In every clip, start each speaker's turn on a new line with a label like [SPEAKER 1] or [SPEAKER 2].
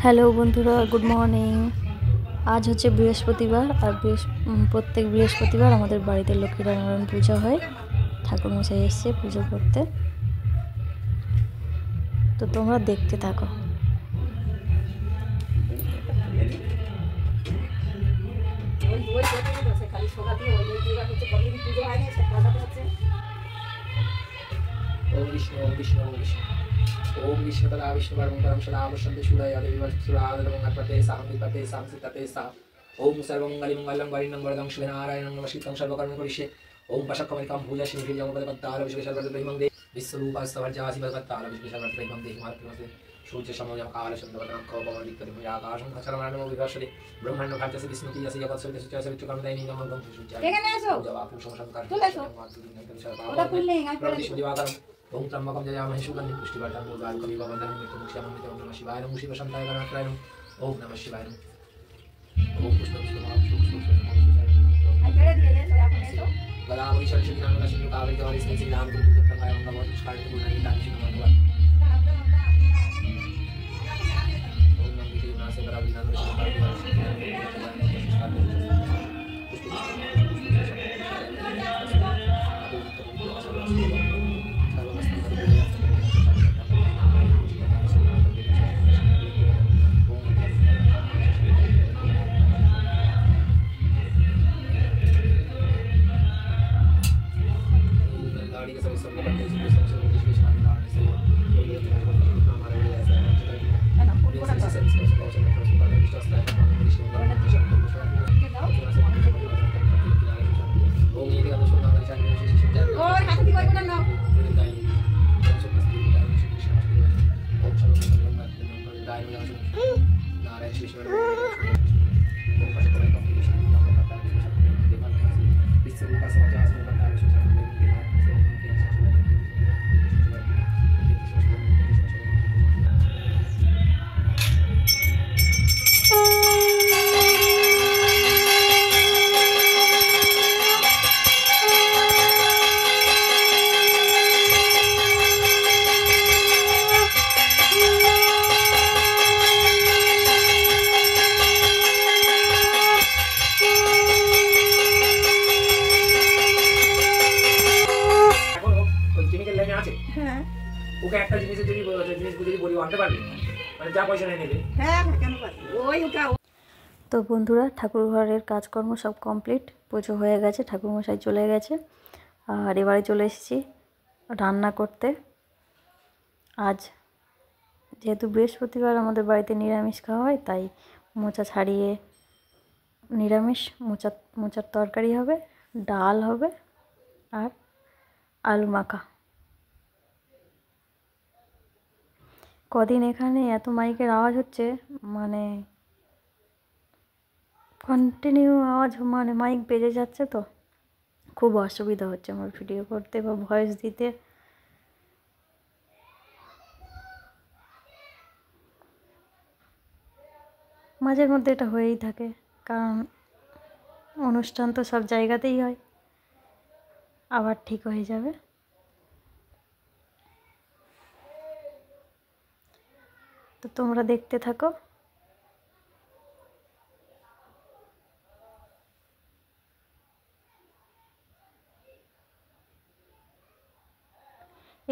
[SPEAKER 1] Hello বন্ধুরা, good morning. আজ হচ্ছে বৃহস্পতিবার, আর প্রত্যেক বৃহস্পতিবার আমাদের বাড়িতে লক্ষ্মীনারায়ণ পূজা হয়। ঠাকুরমশাই এসছে পুজো করতে, তো তোমরা দেখতে থাকো।
[SPEAKER 2] ओम विष्णु ओम विष्णु ओम विष्णु ओम विष्णु तदा विष्णु परम परम सदा वसंते सूर्य आदि विवस्त्रादरं पते साहमिपते सांसितते सा ओम सर्वमंगल मंगलम वरिणं वरदं श्रीनारायणं नमस्कृतं सर्वकर्म करिष्ये ओम पशकमलिकां पूजा श्री जगपदपत्ताल विष्णु सर्वत्रैवं दे विश्वरूपस्तवर्जासि पदपत्ताल विष्णु सर्वत्रैवं देहि मातृमसे सूर्य समोजं कालचन्द्रवदनं कौपमलिकरिं आकाशं खचरमाणो विवर्षति ब्रह्माण्ड खाद्यस्य विष्णुति यस्य यवत्सवित सुचयस्य विच्चुकर्मदैनि नमः सूर्याय जवाकुं समशंकर मातृदिनं ओम त्र्यंबकं जयामहे सुगन्धिं पुष्टिवर्धनं मूर्धारुकमिव वन्दनं मृत्युमुक्षयं नमः शिवाय नमः शिवशान्ताय गणात्मकाय नमः ओम नमः शिवाय नमः ओम गदावरी शरणशक्तिनामका शिवकावरी जवारी स्नेहि राम गुरुदत्तकाय नमः पुष्कारित गुणानि दानि नमः ओम नमः विष्णुनाथ करावरी नाम ওকে একটা জিনিসের জিনিসগুলো যদি বলি আনতে পারবে, মানে যা পয়সা নিয়ে নেবে। হ্যাঁ কেন পারবে ওই ওটা।
[SPEAKER 1] তো বন্ধুরা, ঠাকুর ঘরের কাজকর্ম সব কমপ্লিট, পুজো হয়ে গেছে, ঠাকুরমশাই চলে গেছে, আর এবারে চলে এসেছি রান্না করতে। আজ যেহেতু বৃহস্পতিবার আমাদের বাড়িতে নিরামিষ খাওয়া হয়, তাই মোচা ছাড়িয়ে নিরামিষ মোচার তরকারি হবে, ডাল হবে আর আলু মাখা। কদিন এখানে এত মাইকের আওয়াজ হচ্ছে, মানে কন্টিনিউ আওয়াজ, মানে মাইক বেজে যাচ্ছে, তো খুব অসুবিধা হচ্ছে আমার ভিডিও করতে বা ভয়েস দিতে। মাঝের মধ্যে এটা হয়েই থাকে, কারণ অনুষ্ঠান তো সব জায়গাতেই হয়, আবার ঠিক হয়ে যাবে। তো তোমরা দেখতে থাকো।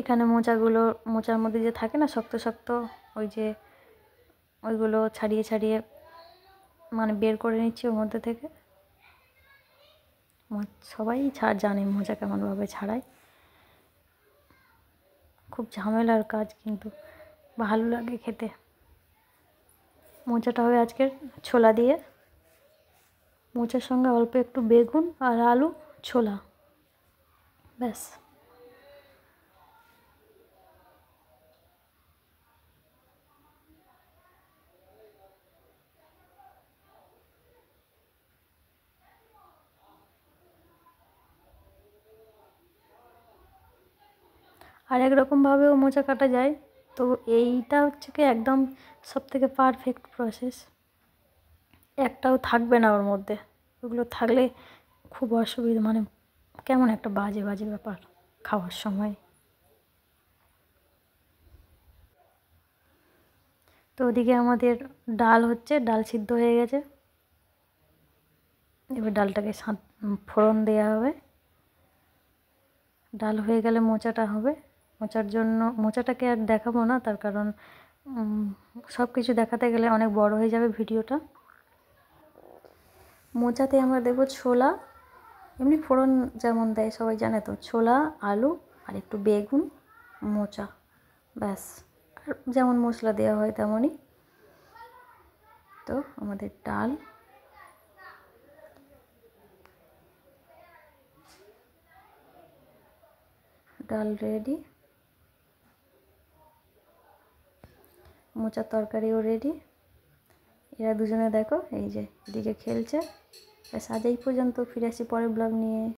[SPEAKER 1] এখানে মোচার মধ্যে যে থাকে না শক্ত শক্ত, ওইগুলো ছাড়িয়ে ছাড়িয়ে মানে বের করে নিচ্ছি ওর মধ্যে থেকে। সবাই জানে মোচা কেমনভাবে ছাড়ায়। খুব ঝামেলার কাজ, কিন্তু ভালো লাগে খেতে। মোচাটা হবে আজকের ছোলা দিয়ে, মোচার সঙ্গে অল্প একটু বেগুন আর আলু, ছোলা, ব্যাস। আর এক রকমভাবেও মোচা কাটা যায়, তো এইটা হচ্ছে কি একদম সবথেকে পারফেক্ট প্রসেস। একটাও থাকবে না ওর মধ্যে, ওগুলো থাকলে খুব অসুবিধা, মানে কেমন একটা বাজে বাজে ব্যাপার খাওয়ার সময়। তো ওদিকে আমাদের ডাল হচ্ছে, ডাল সিদ্ধ হয়ে গেছে। এবার ডালটাকে ফোড়ন দেওয়া হবে। ডাল হয়ে গেলে মোচাটা হবে। মোচার জন্য মোচাটাকে আর দেখাবো না, তার কারণ সব কিছু দেখাতে গেলে অনেক বড় হয়ে যাবে ভিডিওটা। মোচাতে আমরা দেবো ছোলা, এমনি ফোড়ন যেমন দেয় সবাই জানে তো, ছোলা, আলু আর একটু বেগুন, মোচা, ব্যাস। আর যেমন মশলা দেওয়া হয় তেমনই। তো আমাদের ডাল রেডি, মোচার তরকারিও রেডি। এরা দুজনে দেখো এই যে এদিকে খেলছে। ব্যাস আজ এই পর্যন্ত, ফিরে আসি পরের ব্লগ নিয়ে।